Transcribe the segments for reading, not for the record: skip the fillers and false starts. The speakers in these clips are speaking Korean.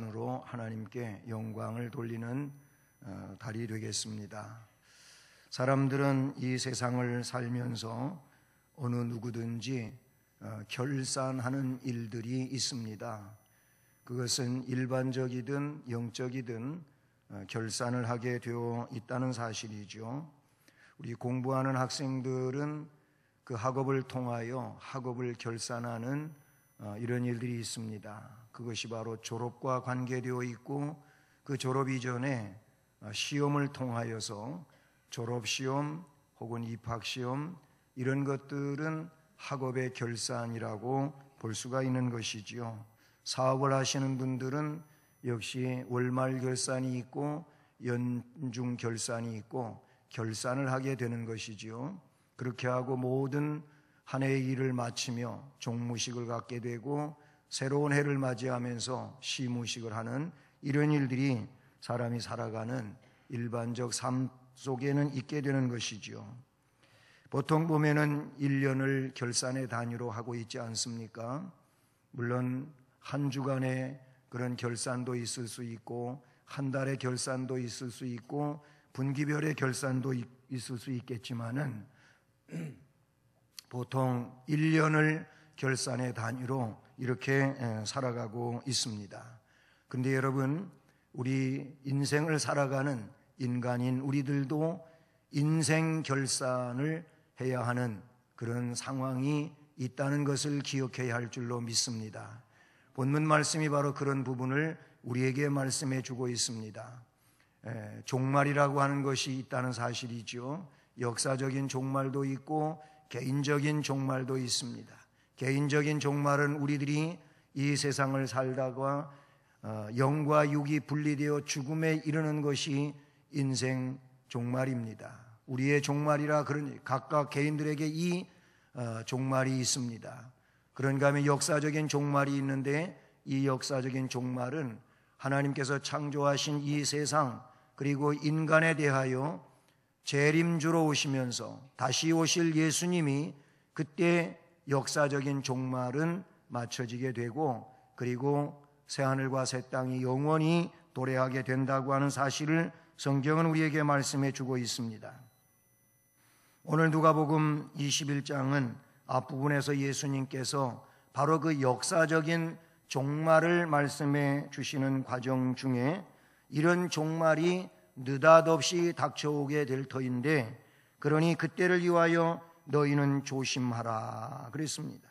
으로 하나님께 영광을 돌리는 달이 되겠습니다. 사람들은 이 세상을 살면서 어느 누구든지 결산하는 일들이 있습니다. 그것은 일반적이든 영적이든 결산을 하게 되어 있다는 사실이죠. 우리 공부하는 학생들은 그 학업을 통하여 학업을 결산하는 이런 일들이 있습니다. 그것이 바로 졸업과 관계되어 있고, 그 졸업 이전에 시험을 통하여서 졸업시험 혹은 입학시험, 이런 것들은 학업의 결산이라고 볼 수가 있는 것이지요. 사업을 하시는 분들은 역시 월말 결산이 있고 연중 결산이 있고 결산을 하게 되는 것이지요. 그렇게 하고 모든 한 해의 일을 마치며 종무식을 갖게 되고 새로운 해를 맞이하면서 시무식을 하는 이런 일들이 사람이 살아가는 일반적 삶 속에는 있게 되는 것이지요. 보통 보면은 1년을 결산의 단위로 하고 있지 않습니까? 물론 한 주간의 그런 결산도 있을 수 있고, 한 달의 결산도 있을 수 있고, 분기별의 결산도 있을 수 있겠지만은 보통 1년을 결산의 단위로 이렇게 살아가고 있습니다. 그런데 여러분, 우리 인생을 살아가는 인간인 우리들도 인생 결산을 해야 하는 그런 상황이 있다는 것을 기억해야 할 줄로 믿습니다. 본문 말씀이 바로 그런 부분을 우리에게 말씀해 주고 있습니다. 종말이라고 하는 것이 있다는 사실이죠. 역사적인 종말도 있고 개인적인 종말도 있습니다. 개인적인 종말은 우리들이 이 세상을 살다가 영과 육이 분리되어 죽음에 이르는 것이 인생 종말입니다. 우리의 종말이라 그러니 각각 개인들에게 이 종말이 있습니다. 그런가 하면 역사적인 종말이 있는데, 이 역사적인 종말은 하나님께서 창조하신 이 세상 그리고 인간에 대하여 재림주로 오시면서 다시 오실 예수님이 그때 역사적인 종말은 맞춰지게 되고, 그리고 새하늘과 새 땅이 영원히 도래하게 된다고 하는 사실을 성경은 우리에게 말씀해 주고 있습니다. 오늘 누가복음 21장은 앞부분에서 예수님께서 바로 그 역사적인 종말을 말씀해 주시는 과정 중에 이런 종말이 느닷없이 닥쳐오게 될 터인데, 그러니 그때를 위하여 너희는 조심하라 그랬습니다.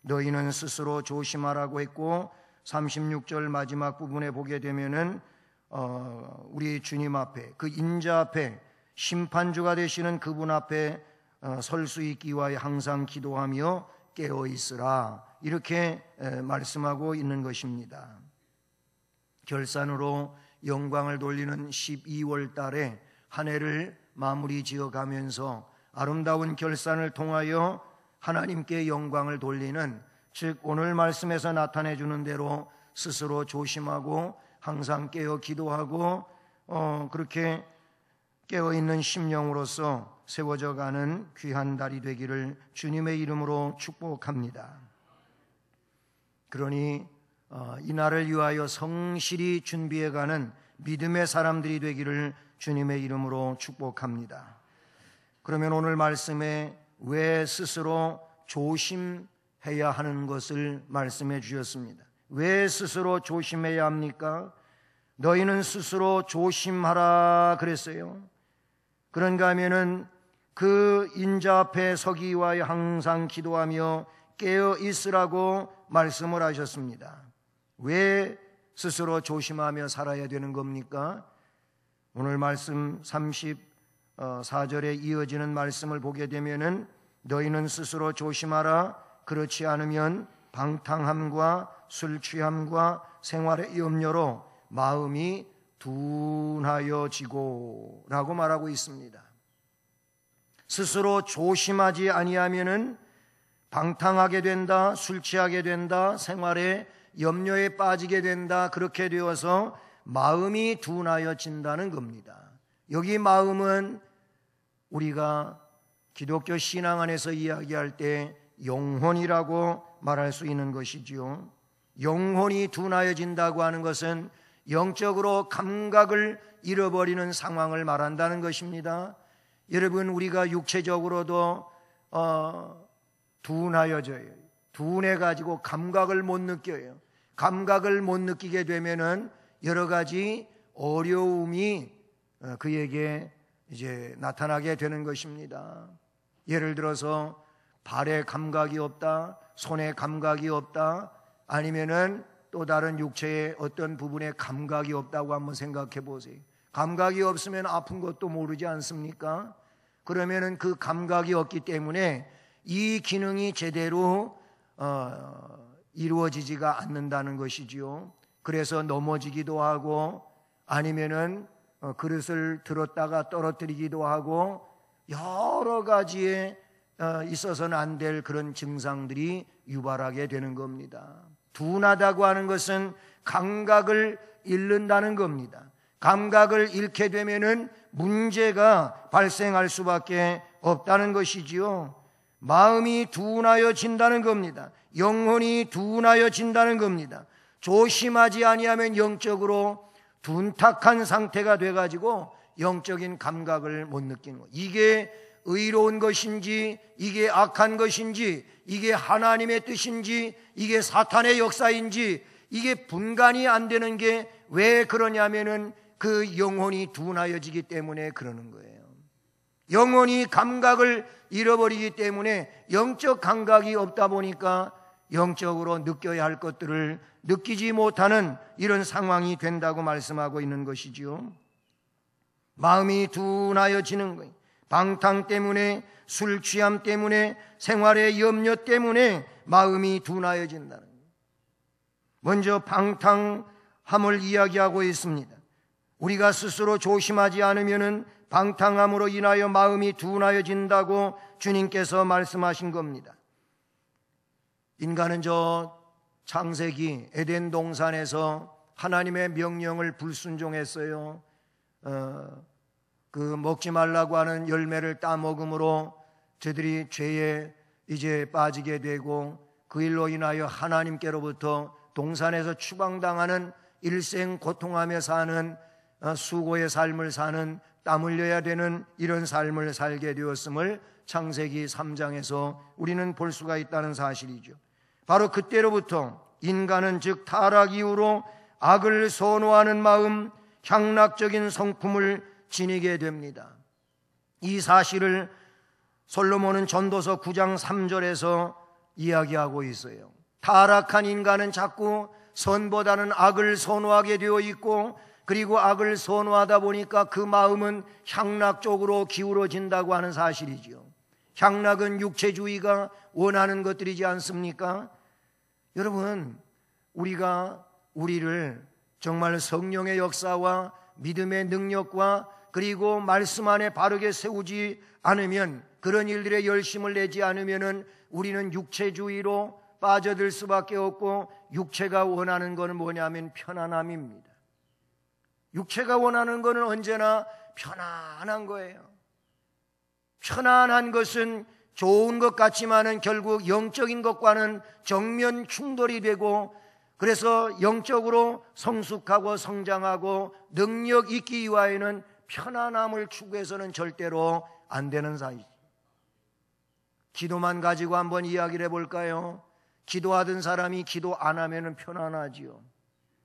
너희는 스스로 조심하라고 했고, 36절 마지막 부분에 보게 되면은 우리 주님 앞에, 그 인자 앞에, 심판주가 되시는 그분 앞에 설 수 있기 위하여 항상 기도하며 깨어 있으라, 이렇게 말씀하고 있는 것입니다. 결산으로 영광을 돌리는 12월 달에 한 해를 마무리 지어 가면서 아름다운 결산을 통하여 하나님께 영광을 돌리는, 즉 오늘 말씀에서 나타내 주는 대로 스스로 조심하고 항상 깨어 기도하고 그렇게 깨어있는 심령으로서 세워져 가는 귀한 달이 되기를 주님의 이름으로 축복합니다. 그러니 이 날을 위하여 성실히 준비해가는 믿음의 사람들이 되기를 주님의 이름으로 축복합니다. 그러면 오늘 말씀에 왜 스스로 조심해야 하는 것을 말씀해 주셨습니다. 왜 스스로 조심해야 합니까? 너희는 스스로 조심하라 그랬어요. 그런가 하면은 그 인자 앞에 서기 위하여 항상 기도하며 깨어 있으라고 말씀을 하셨습니다. 왜 스스로 조심하며 살아야 되는 겁니까? 오늘 말씀 34절에 이어지는 말씀을 보게 되면은 너희는 스스로 조심하라, 그렇지 않으면 방탕함과 술 취함과 생활의 염려로 마음이 둔하여지고 라고 말하고 있습니다. 스스로 조심하지 아니하면은 방탕하게 된다, 술 취하게 된다, 생활에 염려에 빠지게 된다, 그렇게 되어서 마음이 둔하여진다는 겁니다. 여기 마음은 우리가 기독교 신앙 안에서 이야기할 때 영혼이라고 말할 수 있는 것이지요. 영혼이 둔하여진다고 하는 것은 영적으로 감각을 잃어버리는 상황을 말한다는 것입니다. 여러분, 우리가 육체적으로도 둔하여져요. 둔해가지고 감각을 못 느껴요. 감각을 못 느끼게 되면은 여러 가지 어려움이 그에게 이제 나타나게 되는 것입니다. 예를 들어서 발에 감각이 없다, 손에 감각이 없다, 아니면은 또 다른 육체의 어떤 부분에 감각이 없다고 한번 생각해 보세요. 감각이 없으면 아픈 것도 모르지 않습니까? 그러면은 그 감각이 없기 때문에 이 기능이 제대로 이루어지지가 않는다는 것이지요. 그래서 넘어지기도 하고 아니면은 그릇을 들었다가 떨어뜨리기도 하고 여러 가지에 있어서는 안 될 그런 증상들이 유발하게 되는 겁니다. 둔하다고 하는 것은 감각을 잃는다는 겁니다. 감각을 잃게 되면은 문제가 발생할 수밖에 없다는 것이지요. 마음이 둔하여진다는 겁니다. 영혼이 둔하여진다는 겁니다. 조심하지 아니하면 영적으로 둔탁한 상태가 돼가지고 영적인 감각을 못 느끼는 것. 이게 의로운 것인지, 이게 악한 것인지, 이게 하나님의 뜻인지, 이게 사탄의 역사인지, 이게 분간이 안 되는 게 왜 그러냐면은 그 영혼이 둔하여지기 때문에 그러는 거예요. 영혼이 감각을 잃어버리기 때문에 영적 감각이 없다 보니까 영적으로 느껴야 할 것들을 느끼지 못하는 이런 상황이 된다고 말씀하고 있는 것이지요. 마음이 둔하여지는 거예요. 방탕 때문에, 술 취함 때문에, 생활의 염려 때문에 마음이 둔하여진다는 거예요. 먼저 방탕함을 이야기하고 있습니다. 우리가 스스로 조심하지 않으면 방탕함으로 인하여 마음이 둔하여진다고 주님께서 말씀하신 겁니다. 인간은 저 창세기 에덴 동산에서 하나님의 명령을 불순종했어요. 그 먹지 말라고 하는 열매를 따먹음으로 저들이 죄에 이제 빠지게 되고 그 일로 인하여 하나님께로부터 동산에서 추방당하는 일생 고통하며 사는 수고의 삶을 사는 땀 흘려야 되는 이런 삶을 살게 되었음을 창세기 3장에서 우리는 볼 수가 있다는 사실이죠. 바로 그때로부터 인간은 즉 타락 이후로 악을 선호하는 마음, 향락적인 성품을 지니게 됩니다. 이 사실을 솔로몬은 전도서 9장 3절에서 이야기하고 있어요. 타락한 인간은 자꾸 선보다는 악을 선호하게 되어 있고, 그리고 악을 선호하다 보니까 그 마음은 향락 쪽으로 기울어진다고 하는 사실이죠. 향락은 육체주의가 원하는 것들이지 않습니까? 여러분, 우리가 우리를 정말 성령의 역사와 믿음의 능력과 그리고 말씀 안에 바르게 세우지 않으면, 그런 일들에 열심을 내지 않으면 우리는 육체주의로 빠져들 수밖에 없고, 육체가 원하는 것은 뭐냐면 편안함입니다. 육체가 원하는 것은 언제나 편안한 거예요. 편안한 것은 좋은 것 같지만은 결국 영적인 것과는 정면 충돌이 되고, 그래서 영적으로 성숙하고 성장하고 능력 있기 위하여는 편안함을 추구해서는 절대로 안 되는 사이죠. 기도만 가지고 한번 이야기를 해볼까요? 기도하던 사람이 기도 안 하면 편안하지요.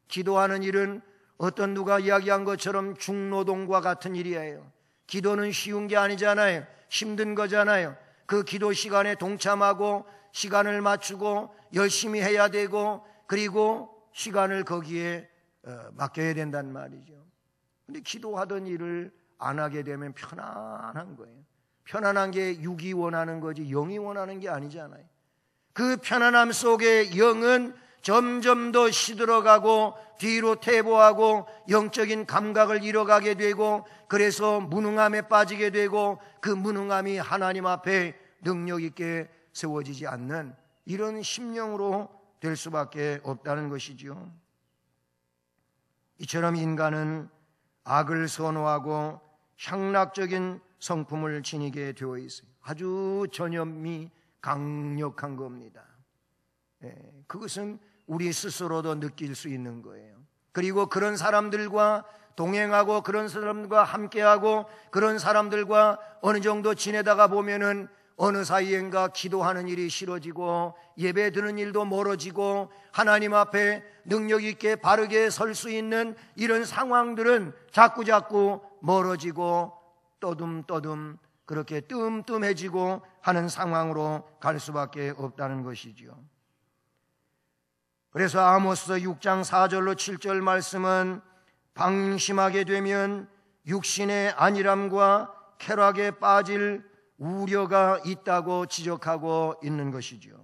기도하는 일은 어떤 누가 이야기한 것처럼 중노동과 같은 일이에요. 기도는 쉬운 게 아니잖아요. 힘든 거잖아요. 그 기도 시간에 동참하고 시간을 맞추고 열심히 해야 되고, 그리고 시간을 거기에 맡겨야 된단 말이죠. 근데 기도하던 일을 안 하게 되면 편안한 거예요. 편안한 게 육이 원하는 거지 영이 원하는 게 아니잖아요. 그 편안함 속에 영은 점점 더 시들어가고 뒤로 퇴보하고 영적인 감각을 잃어가게 되고, 그래서 무능함에 빠지게 되고, 그 무능함이 하나님 앞에 능력 있게 세워지지 않는 이런 심령으로 될 수밖에 없다는 것이죠. 이처럼 인간은 악을 선호하고 향락적인 성품을 지니게 되어 있어요. 아주 전염이 강력한 겁니다. 그것은 우리 스스로도 느낄 수 있는 거예요. 그리고 그런 사람들과 동행하고 그런 사람들과 함께하고 그런 사람들과 어느 정도 지내다가 보면은 어느 사이엔가 기도하는 일이 싫어지고 예배 드는 일도 멀어지고 하나님 앞에 능력 있게 바르게 설 수 있는 이런 상황들은 자꾸자꾸 멀어지고 떠듬떠듬 그렇게 뜸뜸해지고 하는 상황으로 갈 수밖에 없다는 것이지요. 그래서 아모스 6장 4절로 7절 말씀은 방심하게 되면 육신의 안일함과 쾌락에 빠질 우려가 있다고 지적하고 있는 것이죠.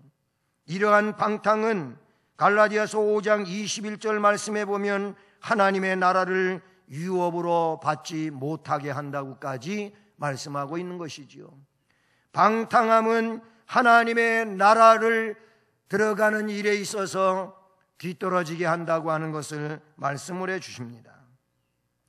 이러한 방탕은 갈라디아서 5장 21절 말씀에 보면 하나님의 나라를 유업으로 받지 못하게 한다고까지 말씀하고 있는 것이지요. 방탕함은 하나님의 나라를 들어가는 일에 있어서 뒤떨어지게 한다고 하는 것을 말씀을 해 주십니다.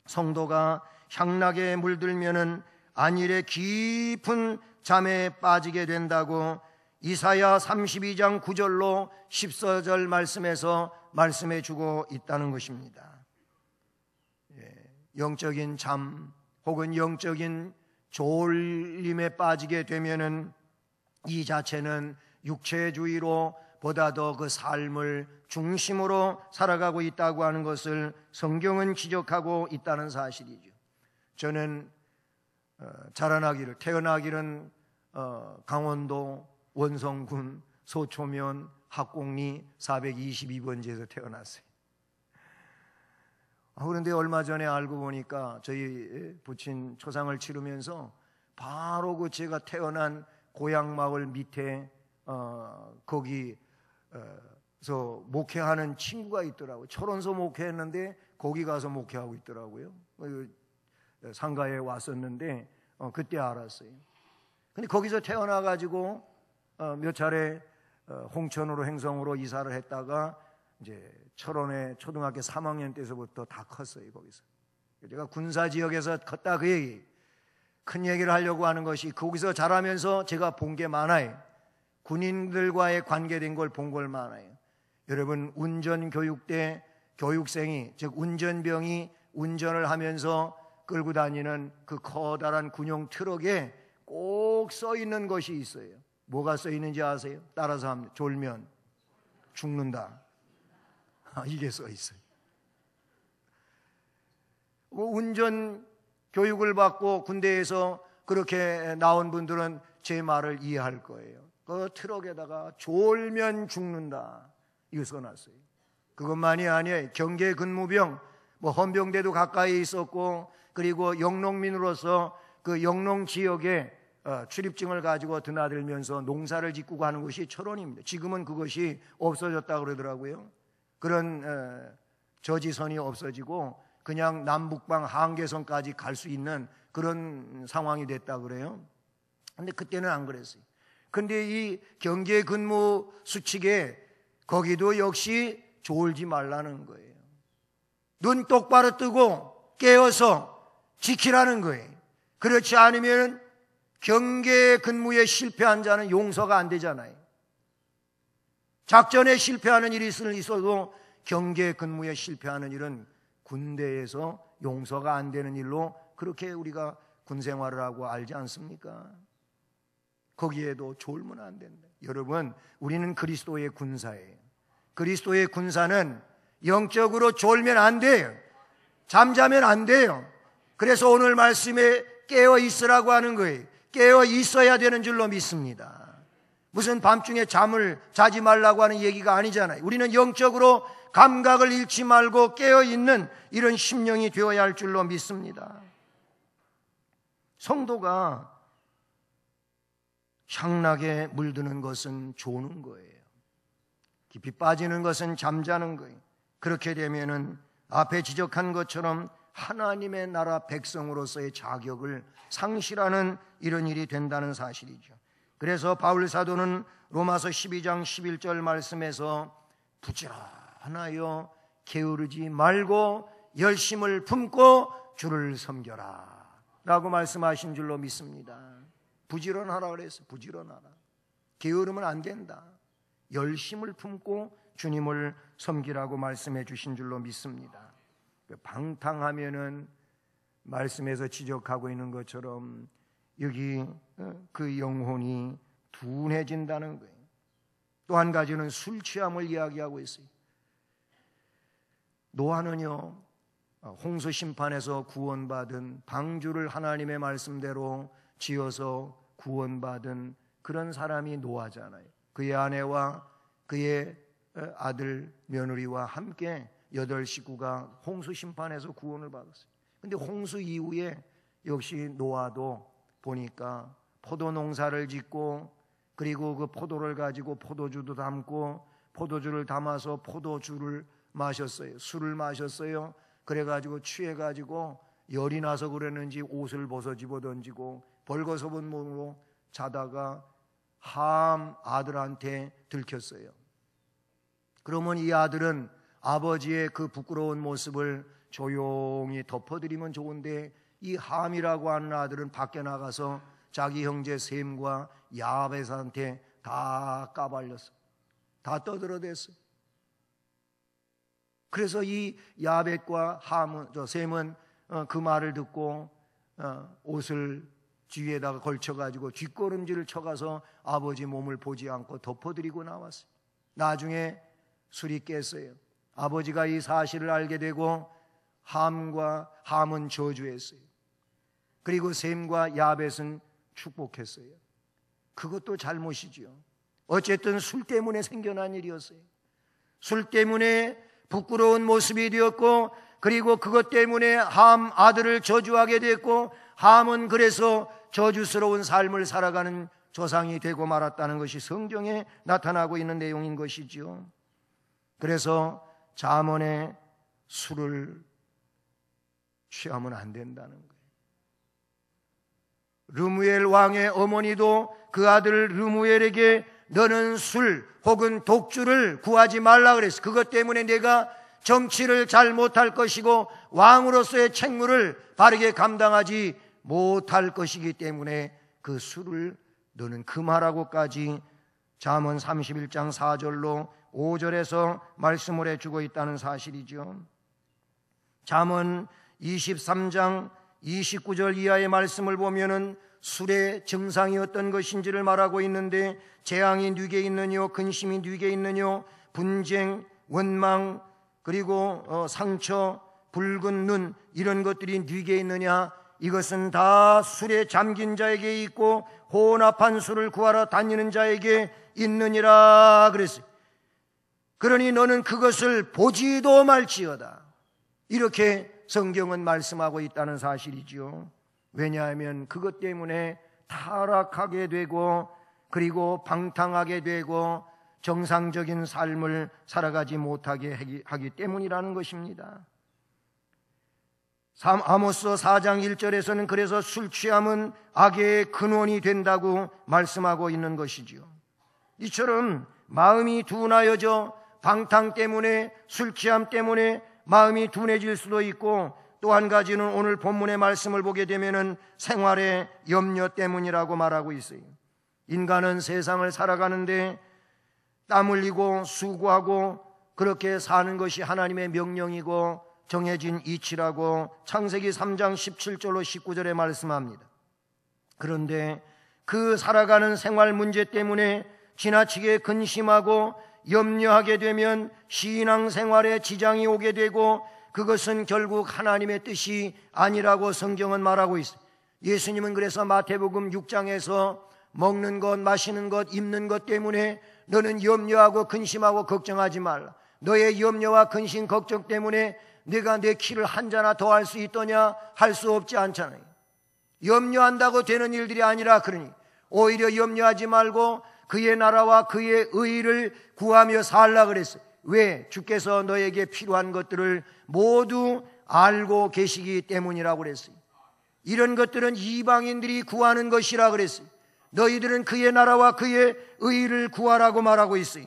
성도가 향락에 물들면은 안일의 깊은 잠에 빠지게 된다고 이사야 32장 9절로 14절 말씀에서 말씀해 주고 있다는 것입니다. 영적인 잠 혹은 영적인 졸림에 빠지게 되면은 이 자체는 육체주의로 보다 더 그 삶을 중심으로 살아가고 있다고 하는 것을 성경은 지적하고 있다는 사실이죠. 저는 태어나기는 강원도 원성군 소초면 학곡리 422번지에서 태어났어요. 그런데 얼마 전에 알고 보니까 저희 부친 초상을 치르면서 바로 그 제가 태어난 고향 마을 밑에 거기서 목회하는 친구가 있더라고요. 철원서 목회했는데 거기 가서 목회하고 있더라고요. 상가에 왔었는데 그때 알았어요. 근데 거기서 태어나가지고 몇 차례 홍천으로 행성으로 이사를 했다가 이제 철원에 초등학교 3학년 때서부터 다 컸어요. 거기서 제가 군사 지역에서 컸다 그 얘기. 큰 얘기를 하려고 하는 것이 거기서 자라면서 제가 본 게 많아요. 군인들과의 관계된 걸 본 걸 많아요. 여러분 운전교육 때 교육생이 즉 운전병이 운전을 하면서 끌고 다니는 그 커다란 군용 트럭에 꼭 써 있는 것이 있어요. 뭐가 써 있는지 아세요? 따라서 합니다. 졸면 죽는다. 이게 써 있어요. 운전 교육을 받고 군대에서 그렇게 나온 분들은 제 말을 이해할 거예요. 그 트럭에다가 졸면 죽는다 이거 써놨어요. 그것만이 아니에요. 경계 근무병 헌병대도 가까이 있었고 그리고 영농민으로서 그 영농 지역에 출입증을 가지고 드나들면서 농사를 짓고 가는 곳이 철원입니다. 지금은 그것이 없어졌다 그러더라고요. 그런 저지선이 없어지고 그냥 남북방 한계선까지 갈 수 있는 그런 상황이 됐다 그래요. 근데 그때는 안 그랬어요. 근데 이 경계 근무 수칙에 거기도 역시 졸지 말라는 거예요. 눈 똑바로 뜨고 깨어서 지키라는 거예요. 그렇지 않으면 경계 근무에 실패한 자는 용서가 안 되잖아요. 작전에 실패하는 일이 있어도 경계 근무에 실패하는 일은 군대에서 용서가 안 되는 일로 그렇게 우리가 군 생활을 하고 알지 않습니까? 거기에도 졸면 안 된다. 여러분, 우리는 그리스도의 군사예요. 그리스도의 군사는 영적으로 졸면 안 돼요. 잠자면 안 돼요. 그래서 오늘 말씀에 깨어 있으라고 하는 거예요. 깨어 있어야 되는 줄로 믿습니다. 무슨 밤중에 잠을 자지 말라고 하는 얘기가 아니잖아요. 우리는 영적으로 감각을 잃지 말고 깨어 있는 이런 심령이 되어야 할 줄로 믿습니다. 성도가 향락에 물드는 것은 조는 거예요. 깊이 빠지는 것은 잠자는 거예요. 그렇게 되면은 앞에 지적한 것처럼 하나님의 나라 백성으로서의 자격을 상실하는 이런 일이 된다는 사실이죠. 그래서 바울 사도는 로마서 12장 11절 말씀에서 부지런하여 게으르지 말고 열심을 품고 주를 섬겨라 라고 말씀하신 줄로 믿습니다. 부지런하라 그랬어요. 부지런하라. 게으르면 안 된다. 열심을 품고 주님을 섬기라고 말씀해 주신 줄로 믿습니다. 방탕하면은 말씀에서 지적하고 있는 것처럼 여기 그 영혼이 둔해진다는 거예요. 또 한 가지는 술 취함을 이야기하고 있어요. 노아는요, 홍수 심판에서 구원받은, 방주를 하나님의 말씀대로 지어서 구원받은 그런 사람이 노아잖아요. 그의 아내와 그의 아들 며느리와 함께 8 식구가 홍수 심판에서 구원을 받았어요. 근데 홍수 이후에 역시 노아도 보니까 포도 농사를 짓고, 그리고 그 포도를 가지고 포도주도 담고, 포도주를 담아서 포도주를 마셨어요. 술을 마셨어요. 그래가지고 취해가지고 열이 나서 그랬는지 옷을 벗어 집어던지고 벌거벗은 몸으로 자다가 함 아들한테 들켰어요. 그러면 이 아들은 아버지의 그 부끄러운 모습을 조용히 덮어드리면 좋은데, 이 함이라고 하는 아들은 밖에 나가서 자기 형제 셈과 야벳한테 다 까발렸어. 다 떠들어댔어요. 그래서 이 야벳과 셈은 그 말을 듣고 옷을 뒤에다가 걸쳐가지고 뒷걸음질을 쳐가서 아버지 몸을 보지 않고 덮어드리고 나왔어요. 나중에 술이 깼어요. 아버지가 이 사실을 알게 되고 함은 저주했어요. 그리고 셈과 야벳은 축복했어요. 그것도 잘못이지요. 어쨌든 술 때문에 생겨난 일이었어요. 술 때문에 부끄러운 모습이 되었고, 그리고 그것 때문에 함 아들을 저주하게 됐고, 함은 그래서 저주스러운 삶을 살아가는 조상이 되고 말았다는 것이 성경에 나타나고 있는 내용인 것이지요. 그래서 잠언에 술을 취하면 안 된다는 거예요. 르무엘 왕의 어머니도 그 아들 르무엘에게 너는 술 혹은 독주를 구하지 말라 그랬어요. 그것 때문에 내가 정치를 잘 못할 것이고 왕으로서의 책무를 바르게 감당하지 못할 것이기 때문에 그 술을 너는 금하라고까지 잠언 31장 4절로 5절에서 말씀을 해주고 있다는 사실이죠. 잠언 23장 29절 이하의 말씀을 보면은 술의 증상이 어떤 것인지를 말하고 있는데, 재앙이 네게 있느뇨, 근심이 네게 있느뇨, 분쟁, 원망, 그리고 상처, 붉은 눈, 이런 것들이 네게 있느냐? 이것은 다 술에 잠긴 자에게 있고 혼합한 술을 구하러 다니는 자에게 있느니라 그랬어요. 그러니 너는 그것을 보지도 말지어다, 이렇게 성경은 말씀하고 있다는 사실이지요. 왜냐하면 그것 때문에 타락하게 되고, 그리고 방탕하게 되고 정상적인 삶을 살아가지 못하게 하기 때문이라는 것입니다. 아모스 4장 1절에서는 그래서 술 취함은 악의 근원이 된다고 말씀하고 있는 것이지요. 이처럼 마음이 둔하여져 방탕 때문에, 술 취함 때문에 마음이 둔해질 수도 있고, 또 한 가지는 오늘 본문의 말씀을 보게 되면은 생활의 염려 때문이라고 말하고 있어요. 인간은 세상을 살아가는데 땀 흘리고 수고하고 그렇게 사는 것이 하나님의 명령이고 정해진 이치라고 창세기 3장 17절로 19절에 말씀합니다. 그런데 그 살아가는 생활 문제 때문에 지나치게 근심하고 염려하게 되면 신앙생활에 지장이 오게 되고, 그것은 결국 하나님의 뜻이 아니라고 성경은 말하고 있어요. 예수님은 그래서 마태복음 6장에서 먹는 것, 마시는 것, 입는 것 때문에 너는 염려하고 근심하고 걱정하지 말라. 너의 염려와 근심, 걱정 때문에 내가 내 키를 한 자나 더 할 수 있더냐? 할 수 없지 않잖아요. 염려한다고 되는 일들이 아니라, 그러니 오히려 염려하지 말고 그의 나라와 그의 의를 구하며 살라 그랬어요. 왜? 주께서 너에게 필요한 것들을 모두 알고 계시기 때문이라고 그랬어요. 이런 것들은 이방인들이 구하는 것이라 그랬어요. 너희들은 그의 나라와 그의 의를 구하라고 말하고 있어요.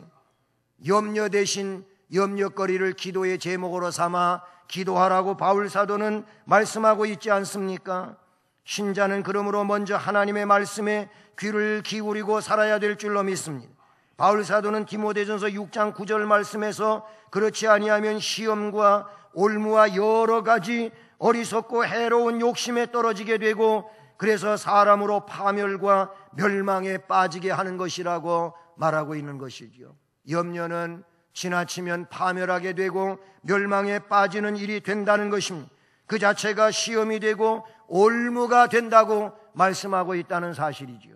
염려 대신 염려거리를 기도의 제목으로 삼아 기도하라고 바울 사도는 말씀하고 있지 않습니까? 신자는 그러므로 먼저 하나님의 말씀에 귀를 기울이고 살아야 될 줄로 믿습니다. 바울 사도는 디모데전서 6장 9절 말씀에서 그렇지 아니하면 시험과 올무와 여러 가지 어리석고 해로운 욕심에 떨어지게 되고 그래서 사람으로 파멸과 멸망에 빠지게 하는 것이라고 말하고 있는 것이죠. 염려는 지나치면 파멸하게 되고 멸망에 빠지는 일이 된다는 것입니다. 그 자체가 시험이 되고 올무가 된다고 말씀하고 있다는 사실이죠.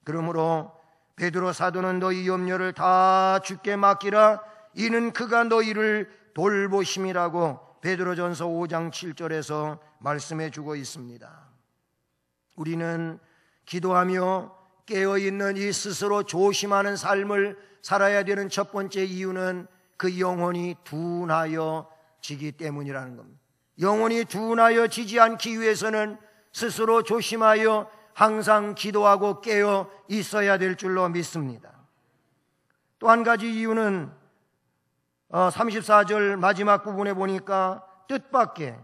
그러므로 베드로 사도는 너희 염려를 다 주께 맡기라 이는 그가 너희를 돌보심이라고 베드로전서 5장 7절에서 말씀해 주고 있습니다. 우리는 기도하며 깨어있는 이 스스로 조심하는 삶을 살아야 되는 첫 번째 이유는 그 영혼이 둔하여지기 때문이라는 겁니다. 영혼이 둔하여지지 않기 위해서는 스스로 조심하여 항상 기도하고 깨어 있어야 될 줄로 믿습니다. 또 한 가지 이유는 34절 마지막 부분에 보니까 뜻밖의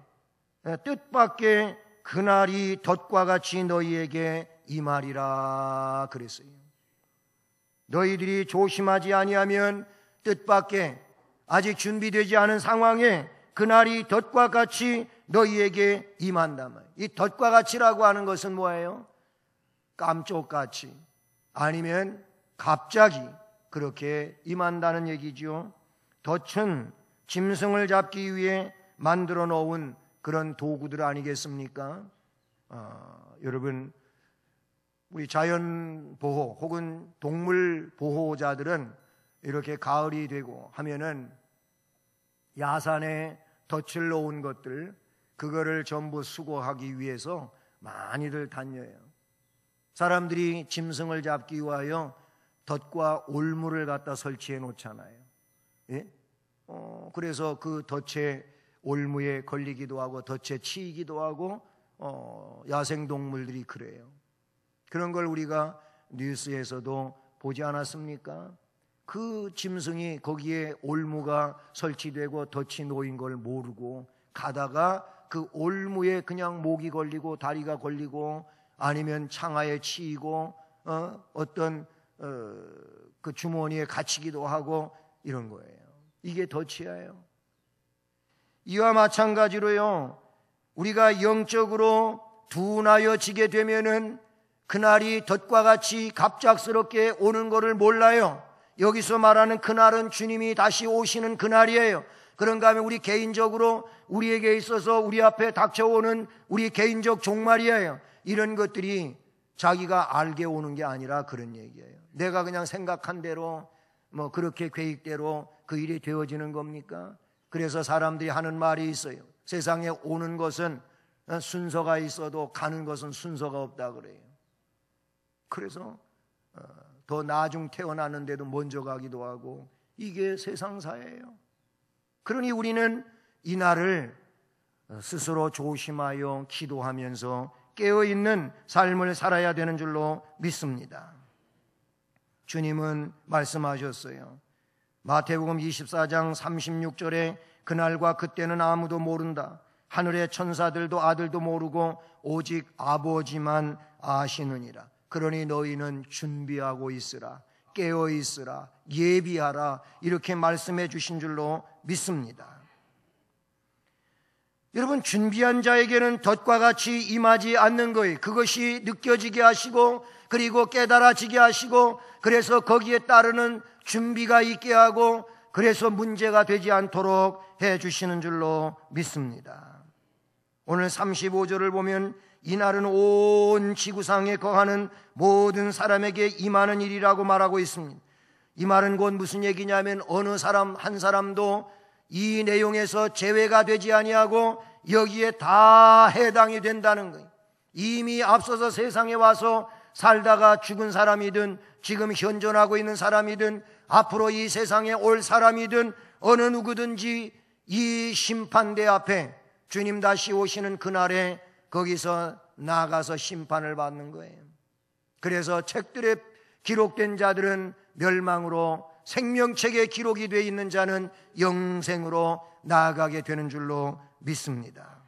그날이 덫과 같이 너희에게 임하리라 그랬어요. 너희들이 조심하지 아니하면 뜻밖의 아직 준비되지 않은 상황에 그날이 덫과 같이 너희에게 임한다. 이 덫과 같이라고 하는 것은 뭐예요? 깜짝같이 아니면 갑자기 그렇게 임한다는 얘기죠. 덫은 짐승을 잡기 위해 만들어 놓은 그런 도구들 아니겠습니까? 여러분, 우리 자연보호 혹은 동물 보호자들은 이렇게 가을이 되고 하면은 야산에 덫을 놓은 것들 그거를 전부 수거하기 위해서 많이들 다녀요. 사람들이 짐승을 잡기 위하여 덫과 올무를 갖다 설치해 놓잖아요. 예? 그래서 그 덫에 올무에 걸리기도 하고 덫에 치이기도 하고 야생동물들이 그래요. 그런 걸 우리가 뉴스에서도 보지 않았습니까? 그 짐승이 거기에 올무가 설치되고 덫이 놓인 걸 모르고 가다가 그 올무에 그냥 목이 걸리고 다리가 걸리고 아니면 창하에 치이고 어떤 그 주머니에 갇히기도 하고 이런 거예요. 이게 덫이에요. 이와 마찬가지로요, 우리가 영적으로 둔하여지게 되면은 그날이 덫과 같이 갑작스럽게 오는 것을 몰라요. 여기서 말하는 그날은 주님이 다시 오시는 그날이에요. 그런가 하면 우리 개인적으로 우리에게 있어서 우리 앞에 닥쳐오는 우리 개인적 종말이에요. 이런 것들이 자기가 알게 오는 게 아니라 그런 얘기예요. 내가 그냥 생각한 대로 뭐 그렇게 계획대로 그 일이 되어지는 겁니까? 그래서 사람들이 하는 말이 있어요. 세상에 오는 것은 순서가 있어도 가는 것은 순서가 없다 그래요. 그래서 더 나중 태어나는데도 먼저 가기도 하고 이게 세상사예요. 그러니 우리는 이 날을 스스로 조심하여 기도하면서 깨어있는 삶을 살아야 되는 줄로 믿습니다. 주님은 말씀하셨어요. 마태복음 24장 36절에 그날과 그때는 아무도 모른다. 하늘의 천사들도 아들도 모르고 오직 아버지만 아시느니라. 그러니 너희는 준비하고 있으라, 깨어 있으라, 예비하라 이렇게 말씀해 주신 줄로 믿습니다. 여러분, 준비한 자에게는 덫과 같이 임하지 않는 거예요. 그것이 느껴지게 하시고 그리고 깨달아지게 하시고 그래서 거기에 따르는 준비가 있게 하고 그래서 문제가 되지 않도록 해 주시는 줄로 믿습니다. 오늘 35절을 보면 이날은 온 지구상에 거하는 모든 사람에게 임하는 일이라고 말하고 있습니다. 이 말은 곧 무슨 얘기냐면 어느 사람 한 사람도 이 내용에서 제외가 되지 아니하고 여기에 다 해당이 된다는 거예요. 이미 앞서서 세상에 와서 살다가 죽은 사람이든 지금 현존하고 있는 사람이든 앞으로 이 세상에 올 사람이든 어느 누구든지 이 심판대 앞에 주님 다시 오시는 그날에 거기서 나가서 심판을 받는 거예요. 그래서 책들에 기록된 자들은 멸망으로, 생명책에 기록이 되어 있는 자는 영생으로 나아가게 되는 줄로 믿습니다.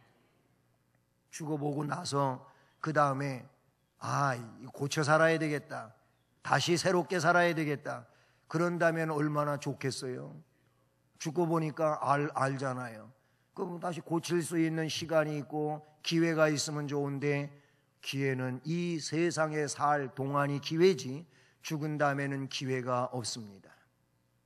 죽어보고 나서 그 다음에 고쳐 살아야 되겠다, 다시 새롭게 살아야 되겠다, 그런다면 얼마나 좋겠어요. 죽고 보니까 알잖아요. 그럼 다시 고칠 수 있는 시간이 있고 기회가 있으면 좋은데, 기회는 이 세상에 살 동안이 기회지 죽은 다음에는 기회가 없습니다.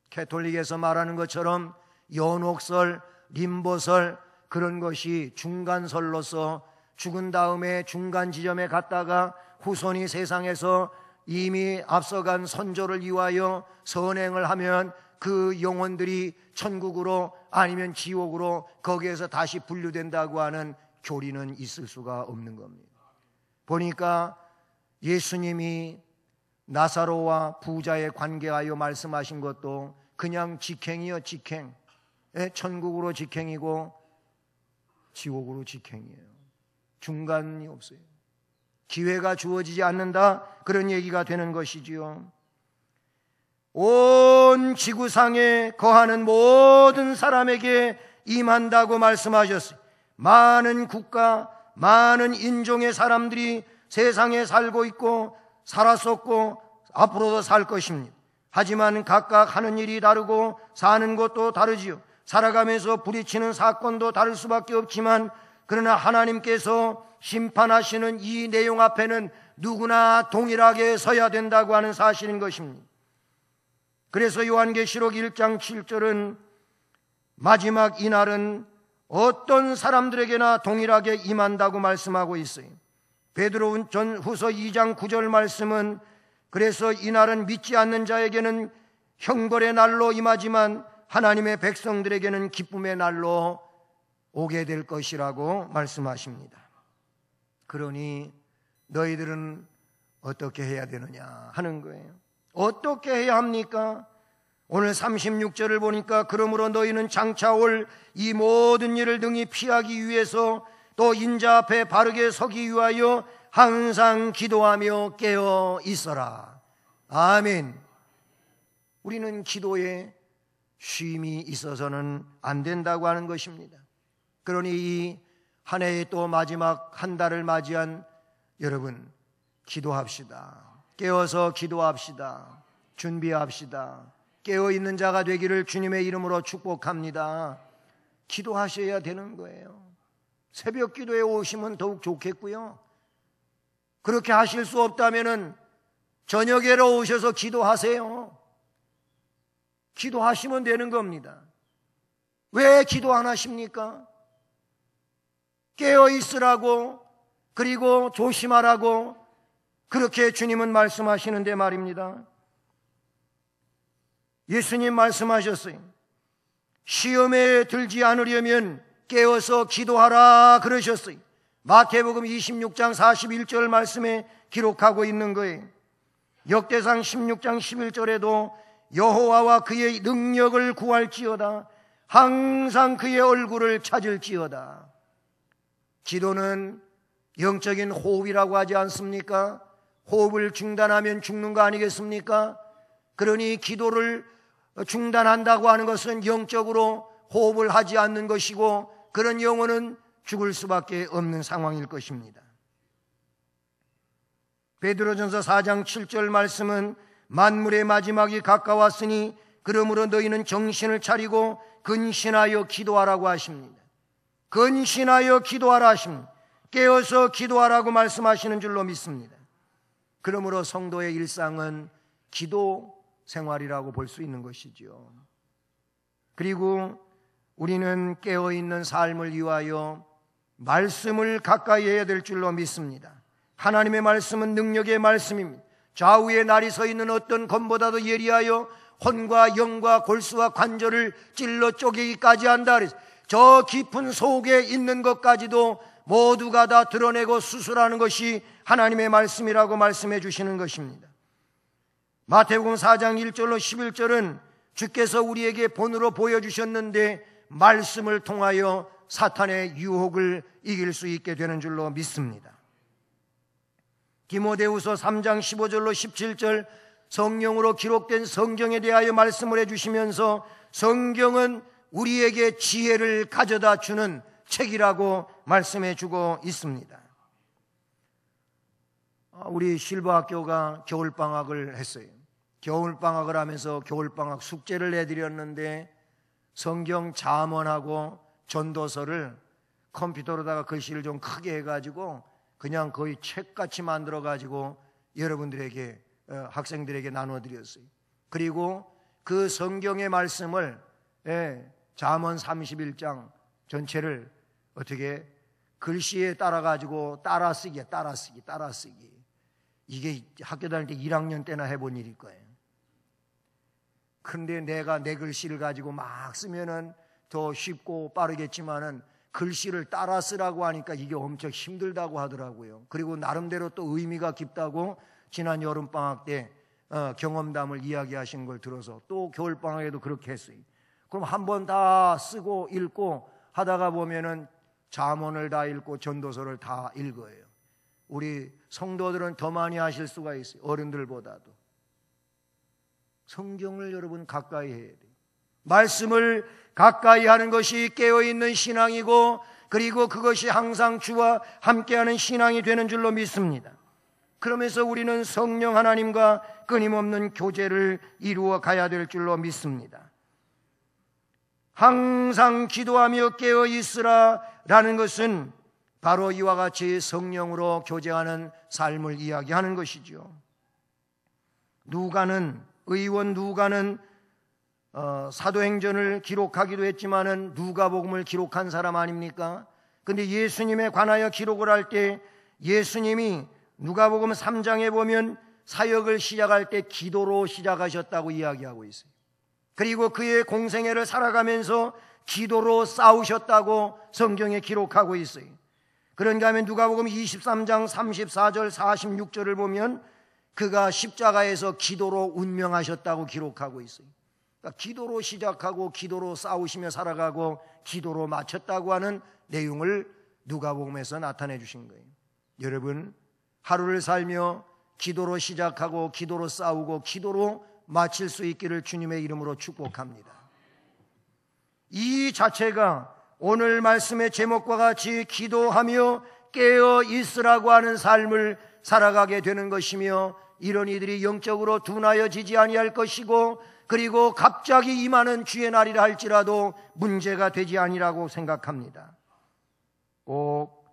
캐톨릭에서 말하는 것처럼 연옥설, 림보설, 그런 것이 중간설로서 죽은 다음에 중간 지점에 갔다가 후손이 세상에서 이미 앞서간 선조를 위하여 선행을 하면 그 영혼들이 천국으로 아니면 지옥으로 거기에서 다시 분류된다고 하는 교리는 있을 수가 없는 겁니다. 보니까 예수님이 나사로와 부자에 관계하여 말씀하신 것도 그냥 직행이요, 직행. 천국으로 직행이고 지옥으로 직행이에요. 중간이 없어요. 기회가 주어지지 않는다, 그런 얘기가 되는 것이지요. 온 지구상에 거하는 모든 사람에게 임한다고 말씀하셨어요. 많은 국가, 많은 인종의 사람들이 세상에 살고 있고 살았었고 앞으로도 살 것입니다. 하지만 각각 하는 일이 다르고 사는 것도 다르지요. 살아가면서 부딪히는 사건도 다를 수밖에 없지만, 그러나 하나님께서 심판하시는 이 내용 앞에는 누구나 동일하게 서야 된다고 하는 사실인 것입니다. 그래서 요한계시록 1장 7절은 마지막 이날은 어떤 사람들에게나 동일하게 임한다고 말씀하고 있어요. 베드로 전후서 2장 9절 말씀은 그래서 이날은 믿지 않는 자에게는 형벌의 날로 임하지만 하나님의 백성들에게는 기쁨의 날로 오게 될 것이라고 말씀하십니다. 그러니 너희들은 어떻게 해야 되느냐 하는 거예요. 어떻게 해야 합니까? 오늘 36절을 보니까 그러므로 너희는 장차 올 이 모든 일을 등이 피하기 위해서 또 인자 앞에 바르게 서기 위하여 항상 기도하며 깨어 있어라. 아멘. 우리는 기도에 쉼이 있어서는 안 된다고 하는 것입니다. 그러니 이 한 해의 또 마지막 한 달을 맞이한 여러분, 기도합시다. 깨어서 기도합시다. 준비합시다. 깨어있는 자가 되기를 주님의 이름으로 축복합니다. 기도하셔야 되는 거예요. 새벽 기도에 오시면 더욱 좋겠고요. 그렇게 하실 수 없다면 저녁에로 오셔서 기도하세요. 기도하시면 되는 겁니다. 왜 기도 안 하십니까? 깨어있으라고, 그리고 조심하라고 그렇게 주님은 말씀하시는데 말입니다. 예수님 말씀하셨어요. 시험에 들지 않으려면 깨어서 기도하라 그러셨어요. 마태복음 26장 41절 말씀에 기록하고 있는 거예요. 역대상 16장 11절에도 여호와와 그의 능력을 구할지어다, 항상 그의 얼굴을 찾을지어다. 기도는 영적인 호흡이라고 하지 않습니까? 호흡을 중단하면 죽는 거 아니겠습니까? 그러니 기도를 중단한다고 하는 것은 영적으로 호흡을 하지 않는 것이고, 그런 영혼은 죽을 수밖에 없는 상황일 것입니다. 베드로전서 4장 7절 말씀은 만물의 마지막이 가까웠으니 그러므로 너희는 정신을 차리고 근신하여 기도하라고 하십니다. 근신하여 기도하라 하십니다. 깨어서 기도하라고 말씀하시는 줄로 믿습니다. 그러므로 성도의 일상은 기도 생활이라고 볼 수 있는 것이지요. 그리고 우리는 깨어있는 삶을 위하여 말씀을 가까이 해야 될 줄로 믿습니다. 하나님의 말씀은 능력의 말씀입니다. 좌우에 날이 서 있는 어떤 검보다도 예리하여 혼과 영과 골수와 관절을 찔러 쪼개기까지 한다 그랬어요. 저 깊은 속에 있는 것까지도 모두가 다 드러내고 수술하는 것이 하나님의 말씀이라고 말씀해 주시는 것입니다. 마태복음 4장 1절로 11절은 주께서 우리에게 본으로 보여주셨는데 말씀을 통하여 사탄의 유혹을 이길 수 있게 되는 줄로 믿습니다. 디모데후서 3장 15절로 17절 성령으로 기록된 성경에 대하여 말씀을 해주시면서 성경은 우리에게 지혜를 가져다 주는 책이라고 말씀해 주고 있습니다. 우리 실버학교가 겨울방학을 했어요. 겨울방학을 하면서 겨울방학 숙제를 내드렸는데 성경 잠언하고 전도서를 컴퓨터로다가 글씨를 좀 크게 해가지고 그냥 거의 책같이 만들어가지고 여러분들에게 학생들에게 나눠드렸어요. 그리고 그 성경의 말씀을 잠언 31장 전체를 어떻게 글씨에 따라가지고 따라쓰기. 이게 학교 다닐 때 1학년 때나 해본 일일 거예요. 그런데 내가 내 글씨를 가지고 막 쓰면은 더 쉽고 빠르겠지만은 글씨를 따라 쓰라고 하니까 이게 엄청 힘들다고 하더라고요. 그리고 나름대로 또 의미가 깊다고 지난 여름방학 때 경험담을 이야기하신 걸 들어서 또 겨울방학에도 그렇게 했어요. 그럼 한 번 다 쓰고 읽고 하다가 보면은 잠언을 다 읽고 전도서를 다 읽어요. 우리 성도들은 더 많이 하실 수가 있어요. 어른들보다도. 성경을 여러분 가까이 해야 돼요. 말씀을 가까이 하는 것이 깨어있는 신앙이고, 그리고 그것이 항상 주와 함께하는 신앙이 되는 줄로 믿습니다. 그러면서 우리는 성령 하나님과 끊임없는 교제를 이루어 가야 될 줄로 믿습니다. 항상 기도하며 깨어 있으라 라는 것은 바로 이와 같이 성령으로 교제하는 삶을 이야기하는 것이죠. 의원 누가는 사도행전을 기록하기도 했지만은 누가복음을 기록한 사람 아닙니까? 근데 예수님에 관하여 기록을 할 때 예수님이 누가복음 3장에 보면 사역을 시작할 때 기도로 시작하셨다고 이야기하고 있어요. 그리고 그의 공생애를 살아가면서 기도로 싸우셨다고 성경에 기록하고 있어요. 그런가 하면 누가복음 23장 34절 46절을 보면 그가 십자가에서 기도로 운명하셨다고 기록하고 있어요. 그러니까 기도로 시작하고 기도로 싸우시며 살아가고 기도로 마쳤다고 하는 내용을 누가복음에서 나타내 주신 거예요. 여러분, 하루를 살며 기도로 시작하고 기도로 싸우고 기도로 마칠 수 있기를 주님의 이름으로 축복합니다. 이 자체가 오늘 말씀의 제목과 같이 기도하며 깨어 있으라고 하는 삶을 살아가게 되는 것이며, 이런 이들이 영적으로 둔하여지지 아니할 것이고, 그리고 갑자기 임하는 주의 날이라 할지라도 문제가 되지 아니라고 생각합니다. 꼭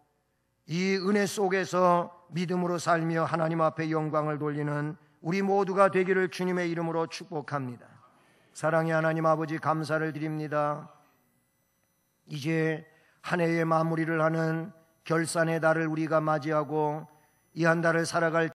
이 은혜 속에서 믿음으로 살며 하나님 앞에 영광을 돌리는 우리 모두가 되기를 주님의 이름으로 축복합니다. 사랑의 하나님 아버지, 감사를 드립니다. 이제 한 해의 마무리를 하는 결산의 달을 우리가 맞이하고 이 한 달을 살아갈